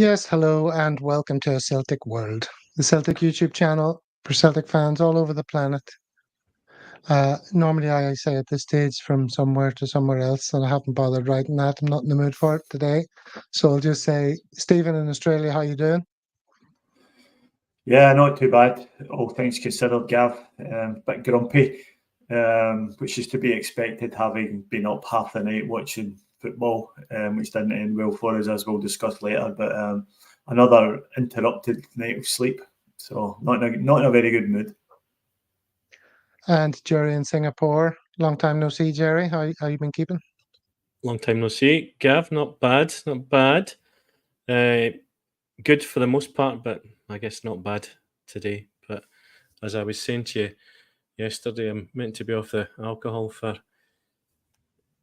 Yes, hello and welcome to Celtic World, the Celtic YouTube channel for Celtic fans all over the planet. Normally I say at this stage from somewhere to somewhere else, and I haven't bothered writing that. I'm not in the mood for it today. So I'll just say, Stephen in Australia, how you doing? Yeah, not too bad. All things considered, Gav. Bit grumpy, which is to be expected, having been up half the night watching football, which didn't end well for us, as we'll discuss later. But another interrupted night of sleep, so not in a very good mood. And Jerry in Singapore, long time no see, Jerry. How you been keeping? Long time no see, Gav. Not bad, not bad. Good for the most part, but I guess not bad today. But as I was saying to you yesterday, I'm meant to be off the alcohol for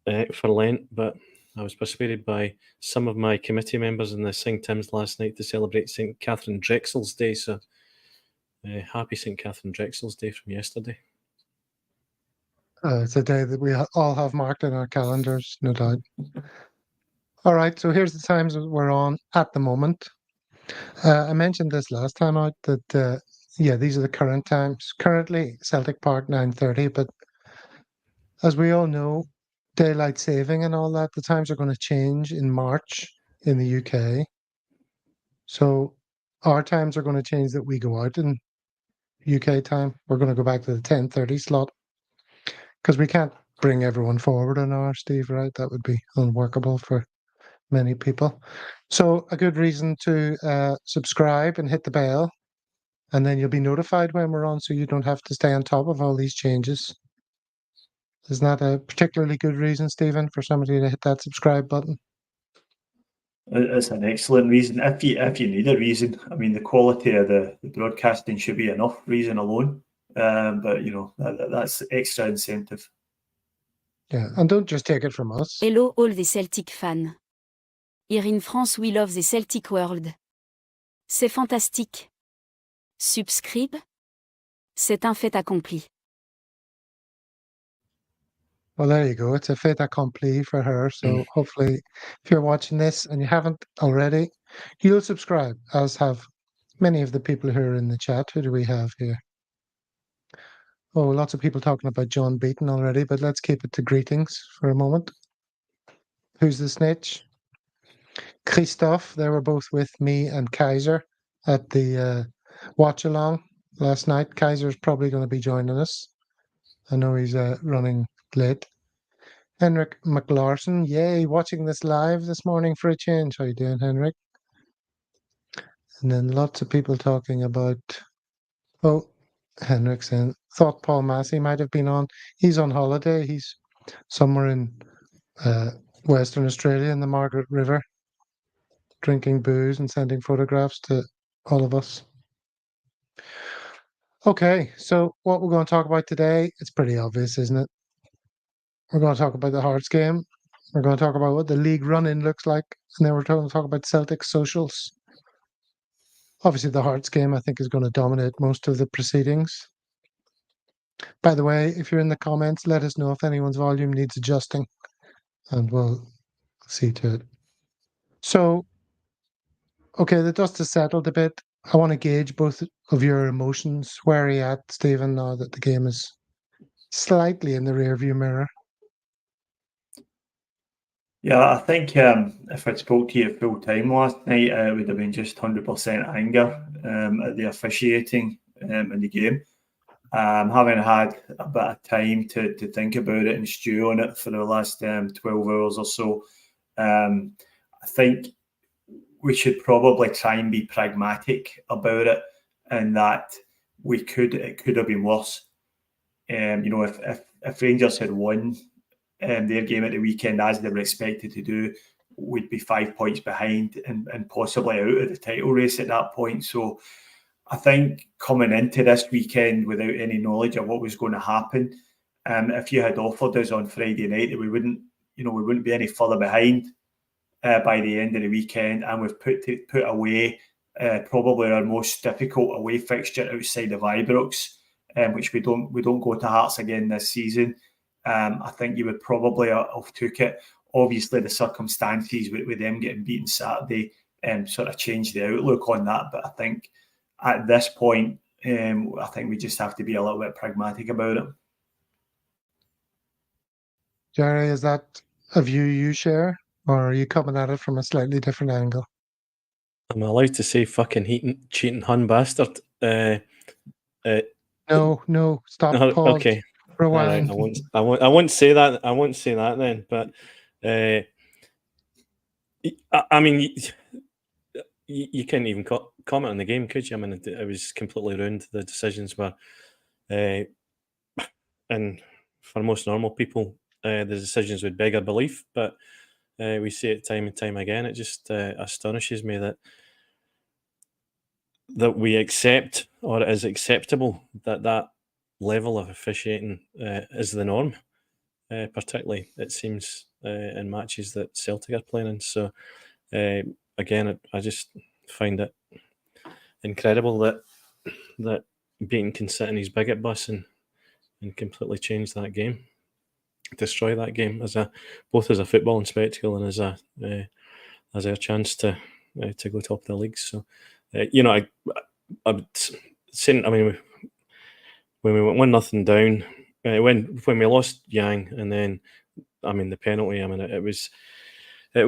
Lent, but I was persuaded by some of my committee members in the St. Tim's last night to celebrate St. Catherine Drexel's Day. So happy St. Catherine Drexel's Day from yesterday. It's a day that we all have marked in our calendars, no doubt. All right, so here's the times that we're on at the moment. I mentioned this last time out that, these are the current times. Currently, Celtic Park, 9:30, but as we all know, daylight saving and all that, the times are going to change in March in the UK. So our times are going to change that we go out in UK time. We're going to go back to the 10:30 slot because we can't bring everyone forward an hour, Steve, right? That would be unworkable for many people. So a good reason to subscribe and hit the bell, and then you'll be notified when we're on, so you don't have to stay on top of all these changes. Isn't that a particularly good reason, Stephen, for somebody to hit that subscribe button? It's an excellent reason. If you need a reason, I mean, the quality of the broadcasting should be enough reason alone. But you know, that's extra incentive. Yeah, and don't just take it from us. Hello all the Celtic fans. Here in France we love the Celtic world. C'est fantastique. Subscribe. C'est un fait accompli. Well, there you go. It's a fait accompli for her. So hopefully, if you're watching this and you haven't already, you'll subscribe, as have many of the people who are in the chat. Who do we have here? Oh, lots of people talking about John Beaton already, but let's keep it to greetings for a moment. Who's the snitch? Christophe. They were both with me and Kaiser at the watch along last night. Kaiser's probably going to be joining us. I know he's running late. Henrik McLaurson, yay, watching this live this morning for a change. How you doing, Henrik? And then lots of people talking about, Henrik saying, thought Paul Massey might have been on. He's on holiday. He's somewhere in Western Australia in the Margaret River, drinking booze and sending photographs to all of us. Okay, so what we're going to talk about today, it's pretty obvious, isn't it? We're going to talk about the Hearts game. We're going to talk about what the league run-in looks like. And then we're going to talk about Celtic socials. Obviously, the Hearts game, I think, is going to dominate most of the proceedings. By the way, if you're in the comments, let us know if anyone's volume needs adjusting. And we'll see to it. So, okay, the dust has settled a bit. I want to gauge both of your emotions. Where are you at, Stephen, now that the game is slightly in the rearview mirror? Yeah, I think if I'd spoke to you full time last night, it would have been just 100% anger at the officiating in the game. Having had a bit of time to think about it and stew on it for the last 12 hours or so, I think we should probably try and be pragmatic about it, and that it could have been worse. If Rangers had won their game at the weekend as they were expected to do, we'd be 5 points behind and possibly out of the title race at that point. So I think coming into this weekend without any knowledge of what was going to happen, if you had offered us on Friday night that we wouldn't be any further behind by the end of the weekend, and we've put away probably our most difficult away fixture outside of Ibrox, which we don't go to Hearts again this season. I think you would probably have took it. Obviously, the circumstances with them getting beaten Saturday sort of change the outlook on that. But I think at this point, I think we just have to be a little bit pragmatic about it. Jerry, is that a view you share, or are you coming at it from a slightly different angle? I'm allowed to say fucking cheating Hun bastard. No, stop. No, Pause. okay. Rewind. All right, I won't say that. I won't say that then. But I mean, you can't even comment on the game, could you? I mean, it was completely ruined. The decisions were, and for most normal people, the decisions would beg our belief. But we see it time and time again. It just astonishes me that we accept, or it is acceptable, that level of officiating is the norm. Particularly, it seems, in matches that Celtic are playing in. So, again, I just find it incredible that Beaton can sit in his bigot bus and completely change that game, destroy that game both as a footballing spectacle and as our chance to go top of the league. So, I'm saying, I mean, when we went 1-0 down, when we lost Yang, and then, I mean, the penalty. I mean, it was. I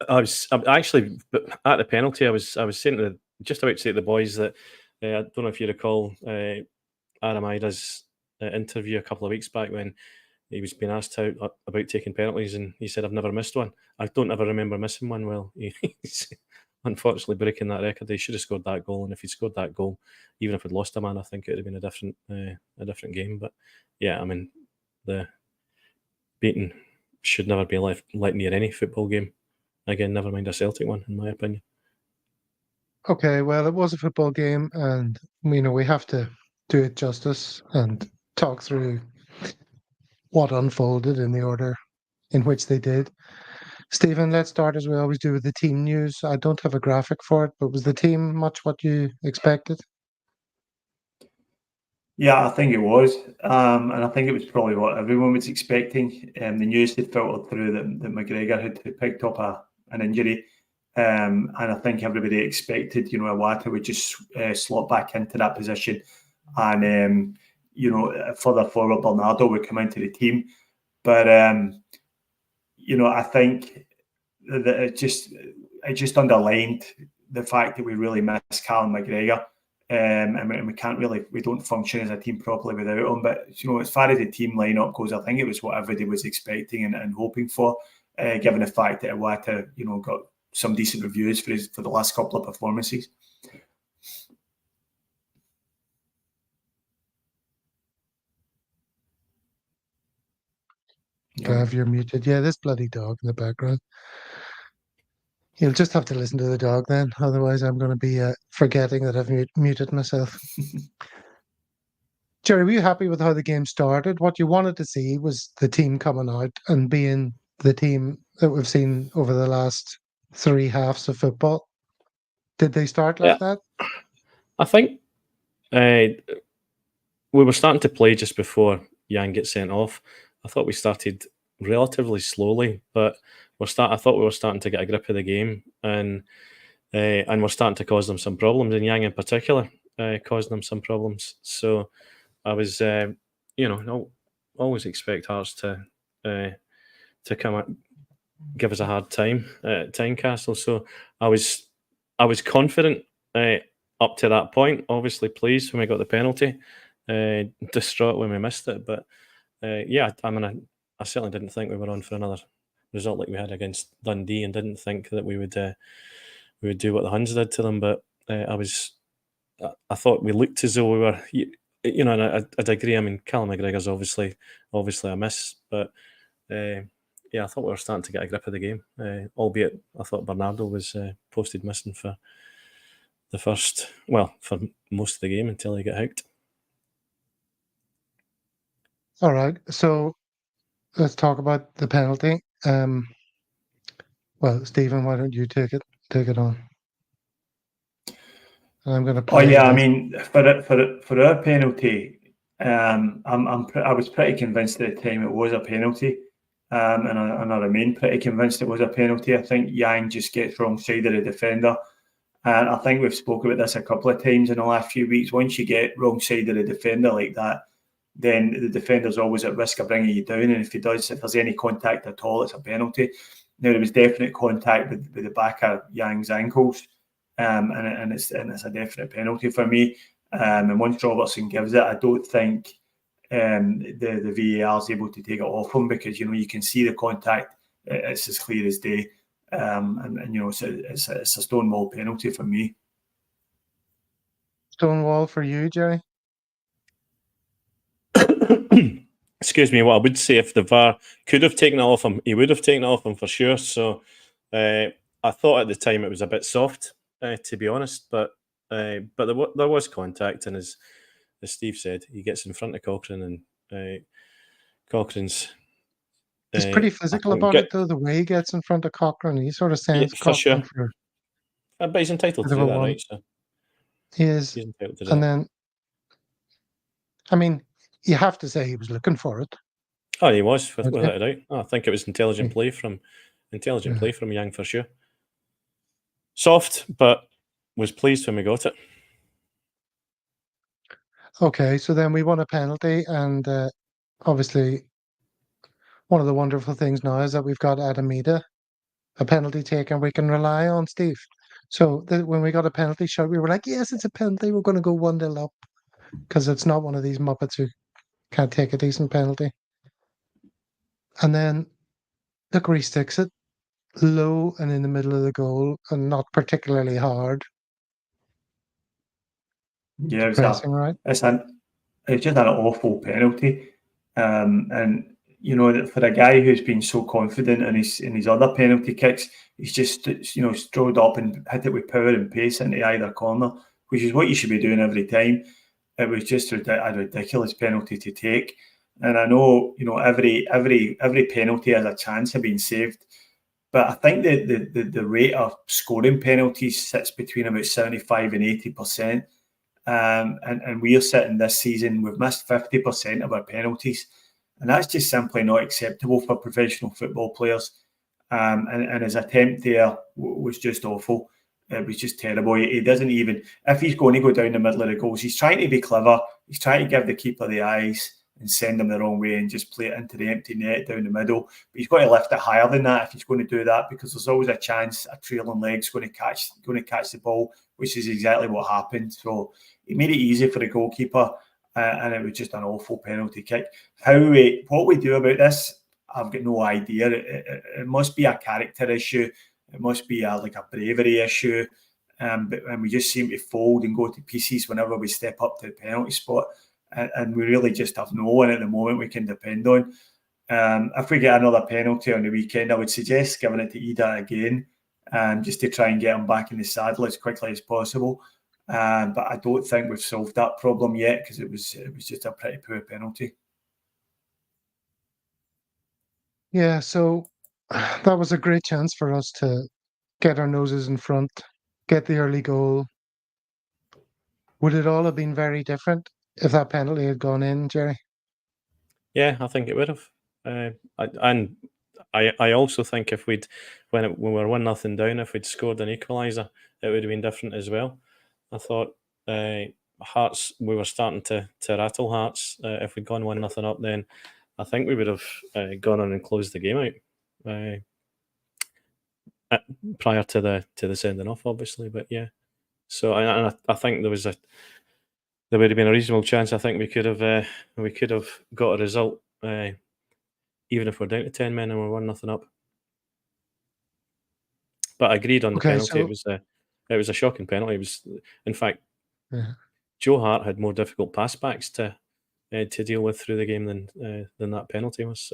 was actually at the penalty. I was saying just about to say to the boys that I don't know if you recall Adam Ida's interview a couple of weeks back when he was being asked about taking penalties, and he said, "I've never missed one. I don't ever remember missing one." Well, he's unfortunately breaking that record. He should have scored that goal, and if he'd scored that goal, even if we'd lost a man, I think it would have been a different game. But yeah, I mean, the Beaton should never be let near any football game again. Never mind a Celtic one, in my opinion. Okay, well, it was a football game, and we have to do it justice and talk through what unfolded in the order in which they did. Stephen, let's start as we always do with the team news. I don't have a graphic for it, but was the team much what you expected? Yeah, I think it was, and I think it was probably what everyone was expecting. The news had filtered through that McGregor had picked up an injury, and I think everybody expected, Iwata would just slot back into that position, and further forward Bernardo would come into the team. But I think that it just underlined the fact that we really miss Callum McGregor. And we don't function as a team properly without him. But as far as the team lineup goes, I think it was what everybody was expecting and hoping for, given the fact that Iwata, got some decent reviews for the last couple of performances. Gav, you're muted. Yeah, this bloody dog in the background. You'll just have to listen to the dog then. Otherwise, I'm going to be forgetting that I've muted myself. Jerry, were you happy with how the game started? What you wanted to see was the team coming out and being the team that we've seen over the last 3 halves of football. Did they start like that? I think we were starting to play just before Yang gets sent off. I thought we started relatively slowly, but I thought we were starting to get a grip of the game, and we're starting to cause them some problems, and Yang in particular caused them some problems. So I was, always expect Hearts to come and give us a hard time at Tynecastle. So I was confident up to that point. Obviously pleased when we got the penalty, distraught when we missed it. But I certainly didn't think we were on for another result like we had against Dundee, and didn't think that we would do what the Huns did to them. But I thought we looked as though we were. And I'd agree. I mean, Callum McGregor's obviously a miss, but I thought we were starting to get a grip of the game. Albeit, I thought Bernardo was posted missing for most of the game until he got hooked. All right, so let's talk about the penalty. Well, Stephen, why don't you take it on? I'm going to play. Oh yeah, I mean, for our penalty, I was pretty convinced at the time it was a penalty. and I remain pretty convinced it was a penalty. I think Yang just gets wrong side of the defender. And I think we've spoken about this a couple of times in the last few weeks. Once you get wrong side of the defender like that, then the defender's always at risk of bringing you down. And if there's any contact at all, it's a penalty. Now, there was definite contact with the back of Yang's ankles, and it's a definite penalty for me. And once Robertson gives it, I don't think the VAR is able to take it off him, because you can see the contact. It's as clear as day, and it's a stonewall penalty for me. Stonewall for you, Jerry? Excuse me. What I would say, if the VAR could have taken it off him, he would have taken it off him for sure. So I thought at the time it was a bit soft, to be honest. But there was contact, and as Steve said, he gets in front of Cochrane, and Cochrane's. He's pretty physical about it, though. The way he gets in front of Cochrane, he sort of sends Cochrane for. But he's entitled to do that, right? So he is, he's entitled to do and that. then, I mean, you have to say he was looking for it. Oh, he was, without a doubt. Oh, I think it was intelligent play from Yang for sure. Soft, but was pleased when we got it. Okay, so then we won a penalty, and obviously, one of the wonderful things now is that we've got Adamida, a penalty taker we can rely on, Steve. So when we got a penalty shot, we were like, yes, it's a penalty. We're going to go 1-0 up, because it's not one of these muppets who can't take a decent penalty. And then look where he sticks it, low and in the middle of the goal, and not particularly hard. Yeah, it's just an awful penalty, and for a guy who's been so confident in his other penalty kicks, he's just strode up and hit it with power and pace into either corner, which is what you should be doing every time. It was just a ridiculous penalty to take, and I know every penalty has a chance of being saved, but I think the rate of scoring penalties sits between about 75 and 80%. And we are sitting this season, we've missed 50% of our penalties, and that's just simply not acceptable for professional football players. And his attempt there was just awful. It was just terrible. He doesn't even, if he's going to go down the middle of the goals, he's trying to be clever. He's trying to give the keeper the eyes and send him the wrong way and just play it into the empty net down the middle. But he's got to lift it higher than that if he's going to do that, because there's always a chance a trailing leg's going to catch the ball, which is exactly what happened. So he made it easy for the goalkeeper, and it was just an awful penalty kick. What we do about this, I've got no idea. It must be a character issue. It must be a bravery issue. And we just seem to fold and go to pieces whenever we step up to the penalty spot. And we really just have no one at the moment we can depend on. If we get another penalty on the weekend, I would suggest giving it to Ida again, just to try and get him back in the saddle as quickly as possible. But I don't think we've solved that problem yet, because it was just a pretty poor penalty. Yeah, so that was a great chance for us to get our noses in front, get the early goal. Would it all have been very different if that penalty had gone in, Jerry? Yeah, I think it would have. I also think if when we were 1-0 down, if we'd scored an equaliser, it would have been different as well. I thought Hearts, we were starting to rattle Hearts. If we'd gone 1-0 up, then I think we would have gone on and closed the game out prior to the sending off, obviously. But yeah, so I think there would have been a reasonable chance. I think we could have got a result, even if we're down to 10 men and we're 1-0 up. But I agreed on the penalty. It was a shocking penalty. It was, in fact, Joe Hart had more difficult passbacks to deal with through the game than that penalty was.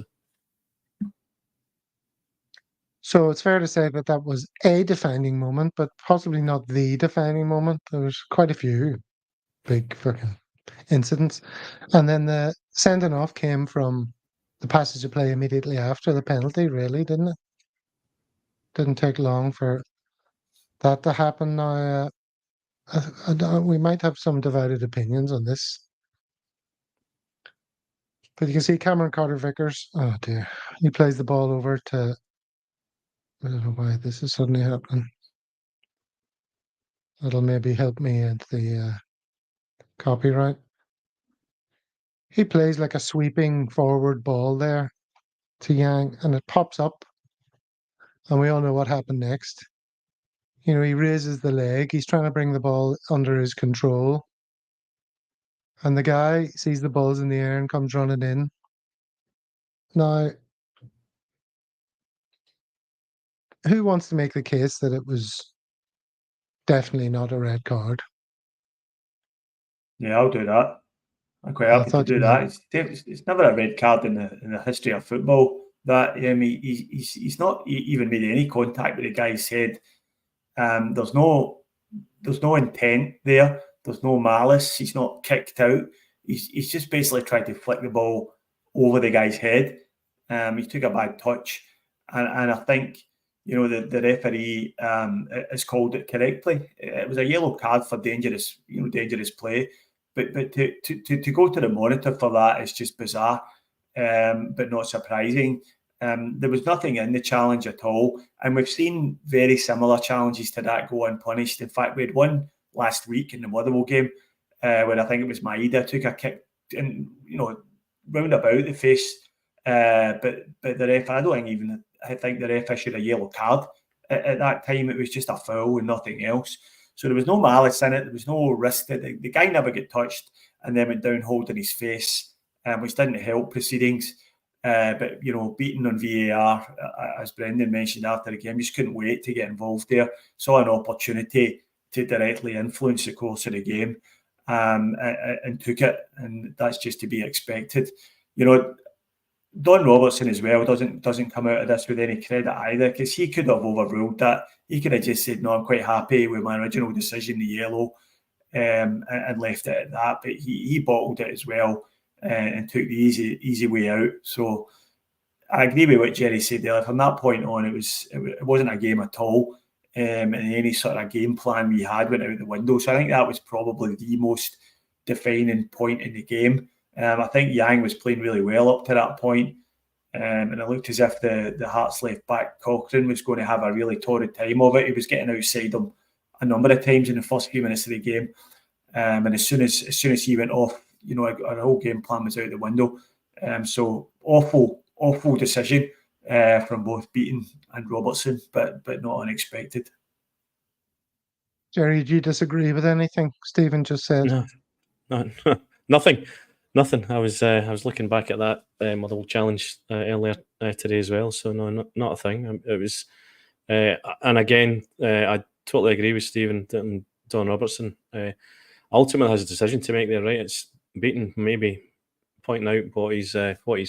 So it's fair to say that was a defining moment, but possibly not the defining moment. There was quite a few big fucking incidents. And then the sending off came from the passage of play immediately after the penalty, really, didn't it? Didn't take long for that to happen. Now, we might have some divided opinions on this. But you can see Cameron Carter-Vickers. Oh dear, he plays the ball over to. I don't know why this is suddenly happening. That'll maybe help me at the copyright. He plays like a sweeping forward ball there to Yang, and it pops up, and we all know what happened next. You know, he raises the leg. He's trying to bring the ball under his control, and the guy sees the ball's in the air and comes running in. Now, who wants to make the case that it was definitely not a red card? Yeah, I'll do that. I'm quite I happy to thought do you that. It's never a red card in the history of football. That he's not even made any contact with the guy's head. There's no intent there. There's no malice. He's not kicked out. He's just basically tried to flick the ball over the guy's head. He took a bad touch, and I think, you know, the referee has called it correctly. It was a yellow card for dangerous play, but to go to the monitor for that is just bizarre, but not surprising. There was nothing in the challenge at all, and we've seen very similar challenges to that go unpunished. In fact, we had one last week in the Motherwell game where I think it was Maeda took a kick and, you know, round about the face, but the ref, I think the ref issued a yellow card at that time. It was just a foul and nothing else. So there was no malice in it. There was no risk. The guy never got touched and then went down holding his face, which didn't help proceedings. But, you know, Beaton on VAR, as Brendan mentioned after the game, just couldn't wait to get involved there. Saw an opportunity to directly influence the course of the game, and took it. And that's just to be expected. You know, Don Robertson as well doesn't come out of this with any credit either, because he could have overruled that. He could have just said, no, I'm quite happy with my original decision, the yellow, and left it at that. But he bottled it as well, and took the easy way out. So I agree with what Jerry said there. From that point on, it wasn't a game at all, and any sort of game plan we had went out the window. So I think that was probably the most defining point in the game. I think Yang was playing really well up to that point, and it looked as if the Hearts left back Cochrane was going to have a really torrid time of it. He was getting outside him a number of times in the first few minutes of the game, and as soon as he went off, you know, our whole game plan was out the window. So awful decision from both Beaton and Robertson, but not unexpected. Jerry, do you disagree with anything Stephen just said? No, nothing. I was looking back at that Motherwell challenge earlier today as well. So no, not a thing. It was, and again, I totally agree with Stephen and Don Robertson. Ultimately has a decision to make there, right? It's Beaton maybe pointing out what he's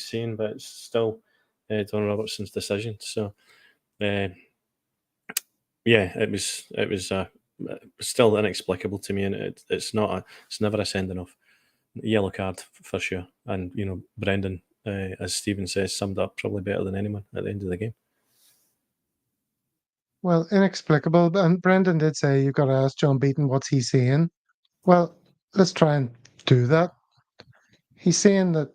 saying, but it's still Don Robertson's decision. So, yeah, it was still inexplicable to me, and it's never a sending off. Yellow card for sure, and you know, Brendan, as Stephen says, summed up probably better than anyone at the end of the game. Well, inexplicable, and Brendan did say you've got to ask John Beaton what's he saying. Well, let's try and do that. He's saying that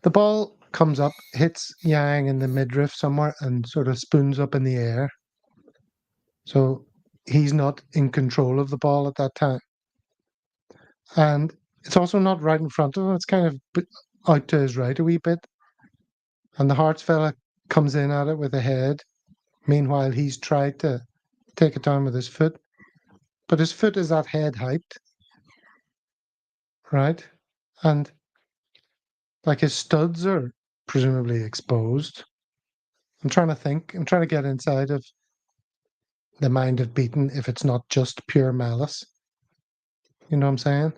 the ball comes up, hits Yang in the midriff somewhere, and sort of spoons up in the air. So he's not in control of the ball at that time, and it's also not right in front of him. It's kind of out to his right a wee bit. And the Hearts fella comes in at it with a head. Meanwhile, he's tried to take it down with his foot. But his foot is at head height. Right? And like his studs are presumably exposed. I'm trying to think. I'm trying to get inside of the mind of Beaton if it's not just pure malice. You know what I'm saying?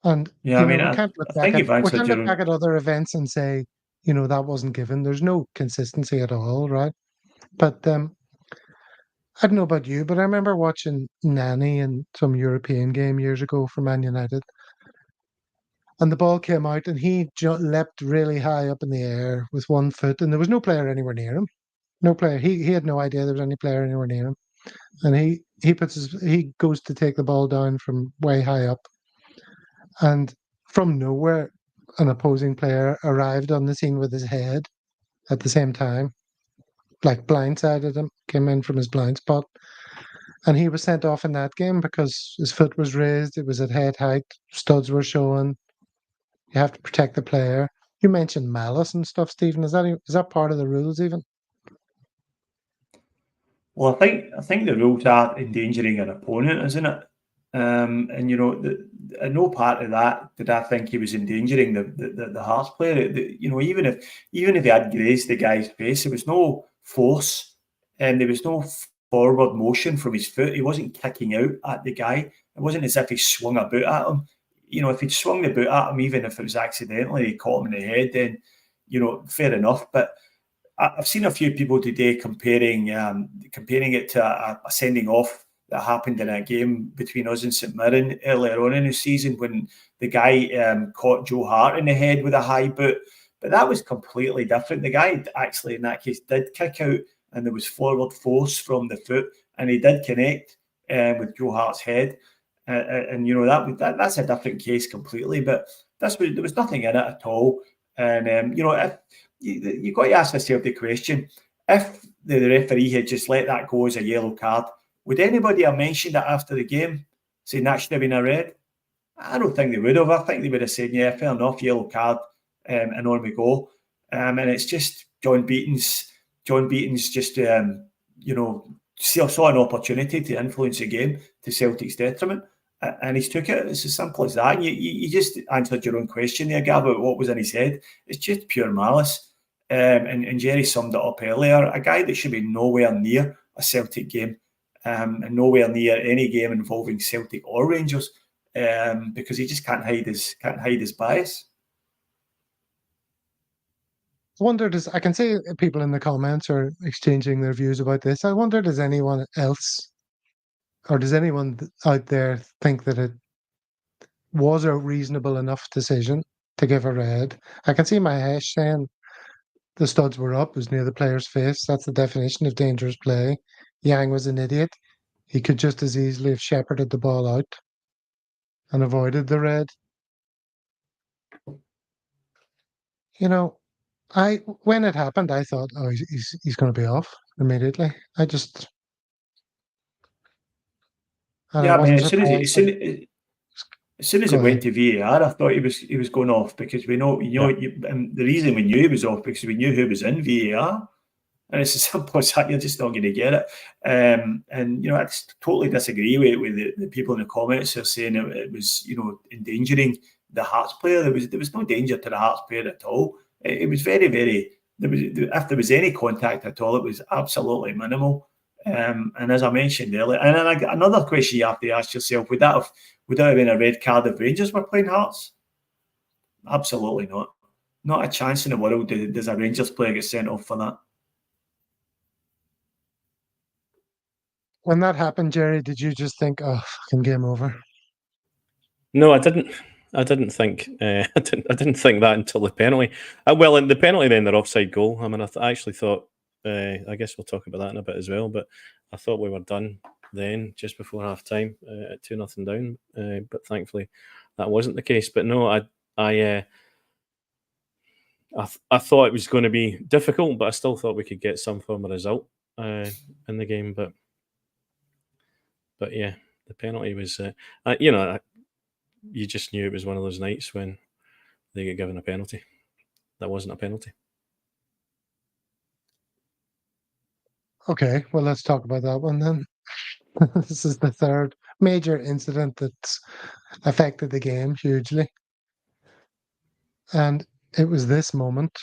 And yeah, I mean, we can't look I think you've answered your back at other events and say, you know, that wasn't given. There's no consistency at all, right? But I don't know about you, but I remember watching Nani in some European game years ago for Man United, and the ball came out, and he leapt really high up in the air with one foot, and there was no player anywhere near him. No player. He had no idea there was any player anywhere near him, and he goes to take the ball down from way high up. And from nowhere, an opposing player arrived on the scene with his head at the same time, like blindsided him, came in from his blind spot. And he was sent off in that game because his foot was raised, it was at head height, studs were showing. You have to protect the player. You mentioned malice and stuff, Stephen. Is that part of the rules even? Well, I think the rules are endangering an opponent, isn't it? And you know, at no part of that did I think he was endangering the Hearts player. You know, even if he had grazed the guy's face, there was no force, and there was no forward motion from his foot. He wasn't kicking out at the guy. It wasn't as if he swung a boot at him. You know, if he'd swung the boot at him, even if it was accidentally, he caught him in the head, then, you know, fair enough. But I've seen a few people today comparing it to a sending off that happened in a game between us and St Mirren earlier on in the season when the guy caught Joe Hart in the head with a high boot. But that was completely different. The guy actually in that case did kick out, and there was forward force from the foot, and he did connect with Joe Hart's head. And you know, that's a different case completely. But there was nothing in it at all. And you know, if you've got to ask yourself the question: if the referee had just let that go as a yellow card, would anybody have mentioned it after the game, saying that should have been a red? I don't think they would have. I think they would have said, "Yeah, fair enough, yellow card," and on we go. And it's just John Beaton's just you know, saw an opportunity to influence the game to Celtic's detriment, and he's took it. It's as simple as that. And you just answered your own question there, Gav, about what was in his head. It's just pure malice. And Jerry summed it up earlier. A guy that should be nowhere near a Celtic game, and nowhere near any game involving Celtic or Rangers, because he just can't hide his bias. I wonder, I can see people in the comments are exchanging their views about this. I wonder, does anyone else, or does anyone out there think that it was a reasonable enough decision to give a red? I can see Mahesh saying the studs were up, it was near the player's face. That's the definition of dangerous play. Yang was an idiot. He could just as easily have shepherded the ball out and avoided the red. You know, when it happened, I thought, oh, he's going to be off immediately. Yeah, I mean, as soon as it went to VAR, I thought he was going off, because we know, the reason we knew he was off because we knew who was in VAR, and it's as simple as that. You're just not going to get it. And you know, I totally disagree with the people in the comments who are saying it was, you know, endangering the Hearts player. There was no danger to the Hearts player at all. It was very, very. If there was any contact at all, it was absolutely minimal. And as I mentioned earlier, and then another question you have to ask yourself: would that have been a red card if Rangers were playing Hearts? Absolutely not. Not a chance in the world does a Rangers player get sent off for that. When that happened, Jerry, did you just think, "Oh, fucking game over"? No, I didn't. I didn't think. I didn't think that until the penalty. Well, in the penalty, then their offside goal. I mean, I actually thought. I guess we'll talk about that in a bit as well. But I thought we were done then, just before half time, at 2-0 down. But thankfully, that wasn't the case. But no, I thought it was going to be difficult, but I still thought we could get some form of result in the game. But yeah, the penalty was, you know, you just knew it was one of those nights when they get given a penalty. That wasn't a penalty. Okay, well, let's talk about that one then. This is the third major incident that's affected the game hugely. And it was this moment.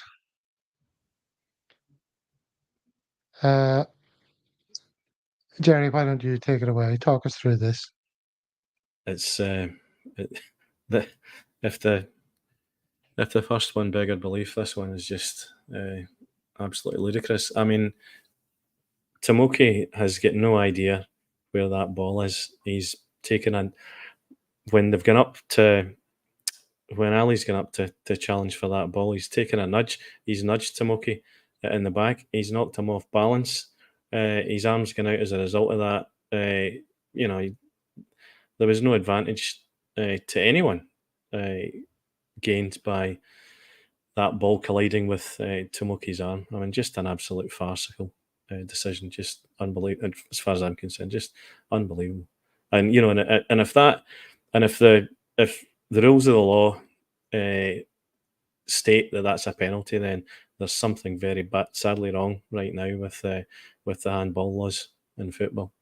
Jerry, why don't you take it away? Talk us through this. It's if the first one beggared belief, this one is just absolutely ludicrous. I mean, Tomoki has got no idea where that ball is. He's taken when Ali's gone up to challenge for that ball, he's taken a nudge. He's nudged Tomoki in the back. He's knocked him off balance. His arm's gone out as a result of that. You know, there was no advantage to anyone gained by that ball colliding with Tomoki's arm. I mean, just an absolute farcical decision, just unbelievable. As far as I'm concerned, just unbelievable. And and if the rules of the law state that that's a penalty, then there's something very sadly wrong right now with the handball laws in football,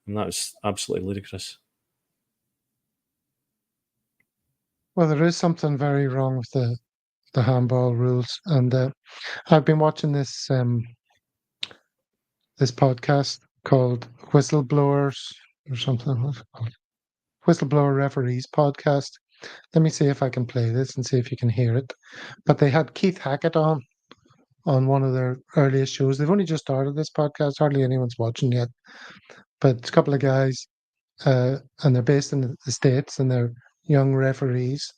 and that's absolutely ludicrous. Well, there is something very wrong with the handball rules, and I've been watching this this podcast called Whistleblowers or something. What's it called? Whistleblower Referees Podcast. Let me see if I can play this and see if you can hear it. But they had Keith Hackett on one of their earliest shows. They've only just started this podcast. Hardly anyone's watching yet. But it's a couple of guys, and they're based in the States, and they're young referees,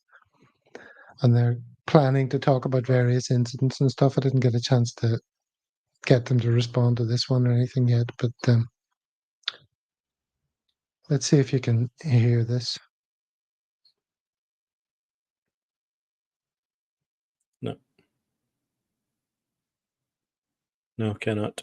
and they're planning to talk about various incidents and stuff. I didn't get a chance to get them to respond to this one or anything yet, but let's see if you can hear this. No, cannot.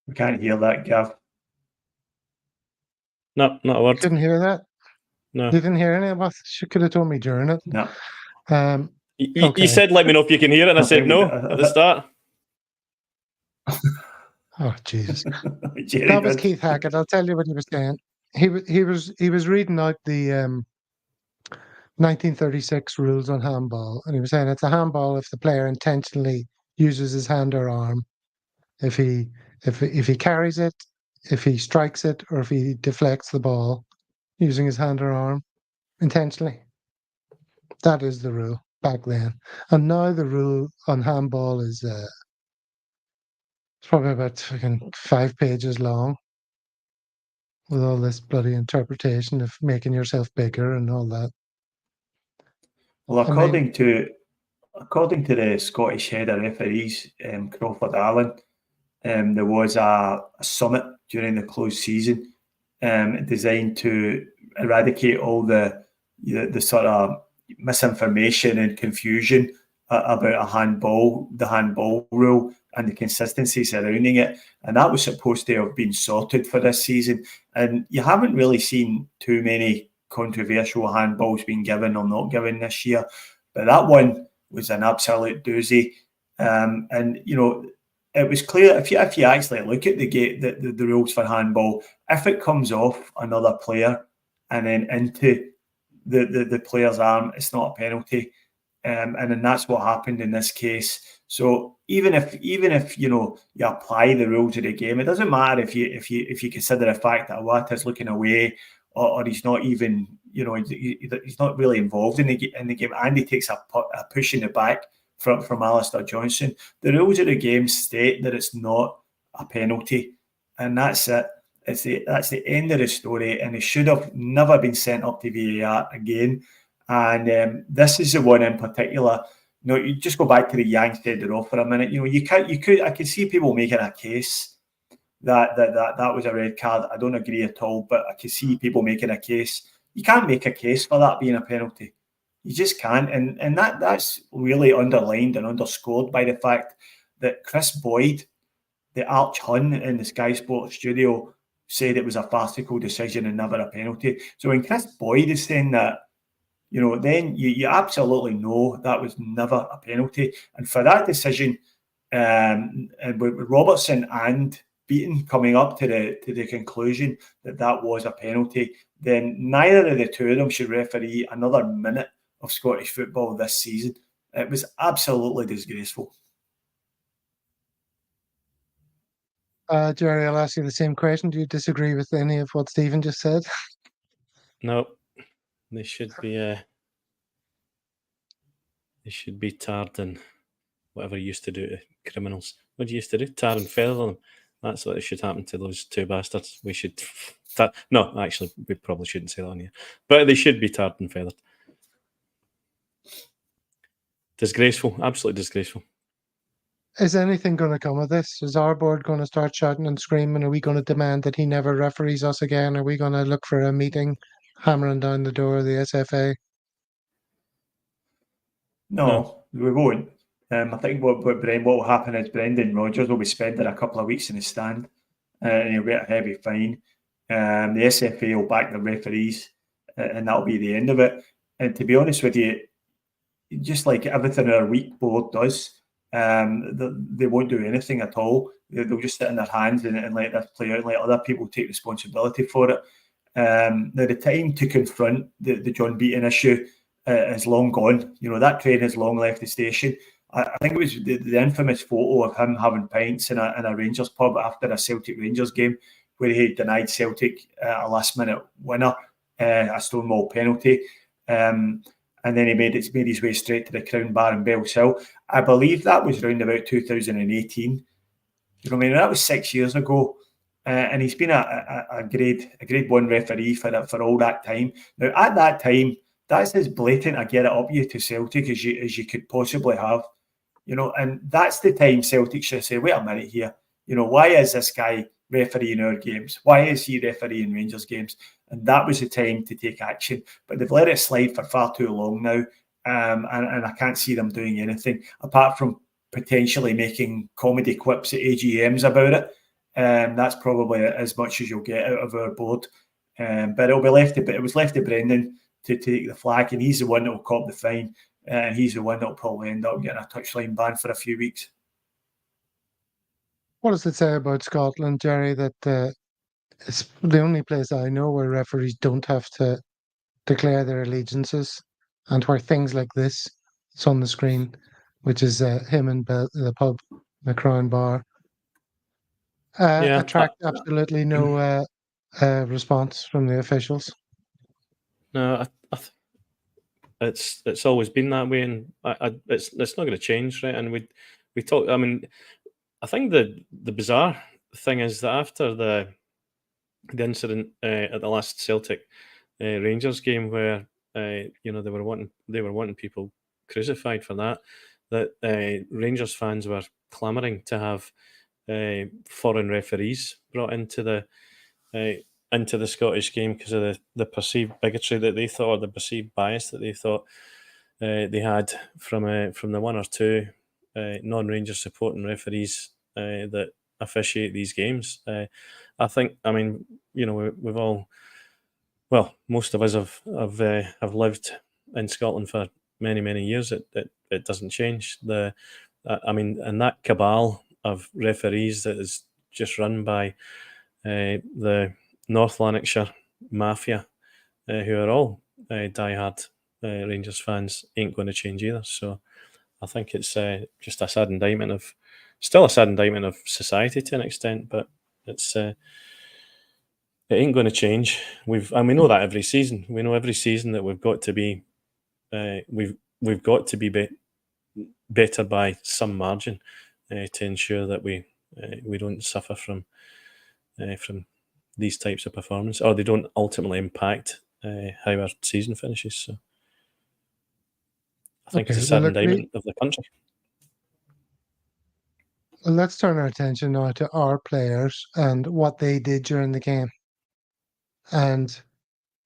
We can't hear that, Gav. No, not a word. Couldn't hear that? No. You didn't hear any of us? You could have told me during it. No. You said, let me know if you can hear it, and I said no at the start. Oh, Jesus. That was Keith Hackett. I'll tell you what he was saying. He was reading out the 1936 rules on handball, and he was saying it's a handball if the player intentionally uses his hand or arm, if he carries it, if he strikes it, or if he deflects the ball using his hand or arm intentionally. That is the rule back then. And now the rule on handball is it's probably about 5 pages long, with all this bloody interpretation of making yourself bigger and all that. Well, according to the Scottish head of referees, Crawford Allen, there was a summit during the closed season designed to eradicate all the sort of misinformation and confusion about the handball rule and the consistency surrounding it. And that was supposed to have been sorted for this season. And you haven't really seen too many controversial handballs being given or not given this year. But that one was an absolute doozy. And, it was clear, if you actually look at the rules for handball, if it comes off another player and then into the player's arm, it's not a penalty. And then that's what happened in this case. So even if you apply the rules of the game, it doesn't matter if you consider the fact that Awata is looking away or he's not even he's not really involved in the game, and he takes a push in the back from Alistair Johnson. The rules of the game state that it's not a penalty, and that's it. That's the end of the story, and it should have never been sent up to VAR again. And this is the one in particular. You just go back to the Yanks header off for a minute. I could see people making a case that was a red card. I don't agree at all, but I could see people making a case. You can't make a case for that being a penalty. You just can't, and that's really underlined and underscored by the fact that Chris Boyd, the arch Hun in the Sky Sports studio, said it was a farcical decision and never a penalty. So when Chris Boyd is saying that, then you absolutely know that was never a penalty. And for that decision, and with Robertson and Beaton coming up to the conclusion that was a penalty, then neither of the two of them should referee another minute of Scottish football this season. It was absolutely disgraceful. Jerry, I'll ask you the same question. Do you disagree with any of what Stephen just said? No, they should be tarred and whatever you used to do to criminals. What do you used to do? Tar and feather them. That's what should happen to those two bastards. We should... No, actually, we probably shouldn't say that on here. But they should be tarred and feathered. Disgraceful. Absolutely disgraceful. Is anything going to come of this? Is our board going to start shouting and screaming? Are we going to demand that he never referees us again? Are we going to look for a meeting, hammering down the door of the SFA? No, we won't. I think what will happen is Brendanrodgers will be spending a couple of weeks in the stand, and he'll get a heavy fine. The SFA will back the referees, and that'll be the end of it. And to be honest with you, just like everything our weak board does, they won't do anything at all. They'll just sit in their hands and let this play out, and let other people take responsibility for it. Now, the time to confront the John Beaton issue is long gone. You know, that train has long left the station. I think it was the infamous photo of him having pints in a Rangers pub after a Celtic Rangers game, where he denied Celtic a last-minute winner, a Stonewall penalty. And then he made his way straight to the Crown Bar in Bellshill. I believe that was around about 2018. You know what I mean? That was 6 years ago. And he's been a grade one referee for all that time. Now, at that time, that's as blatant a get it up you to Celtic as you could possibly have. You know, and that's the time Celtic should say, wait a minute here. You know, why is this guy refereeing our games? Why is he refereeing Rangers games? And that was the time to take action. But they've let it slide for far too long now. And I can't see them doing anything apart from potentially making comedy quips at AGMs about it. That's probably as much as you'll get out of our board. But it was left to Brendan to take the flag, and he's the one that will cop the fine. And he's the one that will probably end up getting a touchline ban for a few weeks. What does it say about Scotland, Jerry, that it's the only place I know where referees don't have to declare their allegiances, and where things like this, it's on the screen, which is him in the pub, the Crown Bar, attract absolutely no response from the officials? No, it's always been that way, and it's not going to change, right? And we talk. I mean, I think the bizarre thing is that after the incident at the last Celtic Rangers game, where you know they were wanting people crucified for that Rangers fans were clamouring to have foreign referees brought into the Scottish game because of the perceived bigotry that they thought, or the perceived bias that they thought they had from the one or two non-Rangers supporting referees that officiate these games. I think, I mean, you know, we've all, well, most of us have lived in Scotland for many years. It doesn't change. I mean, and that cabal of referees that is just run by the North Lanarkshire mafia, who are all diehard Rangers fans, ain't going to change either. So I think it's just a sad indictment of society to an extent, but it's it ain't going to change. We know that every season. We know every season that we've got to be we've got to be better by some margin to ensure that we don't suffer from these types of performance, or they don't ultimately impact how our season finishes. So I think it's a sad indictment of the country. Well, let's turn our attention now to our players and what they did during the game. And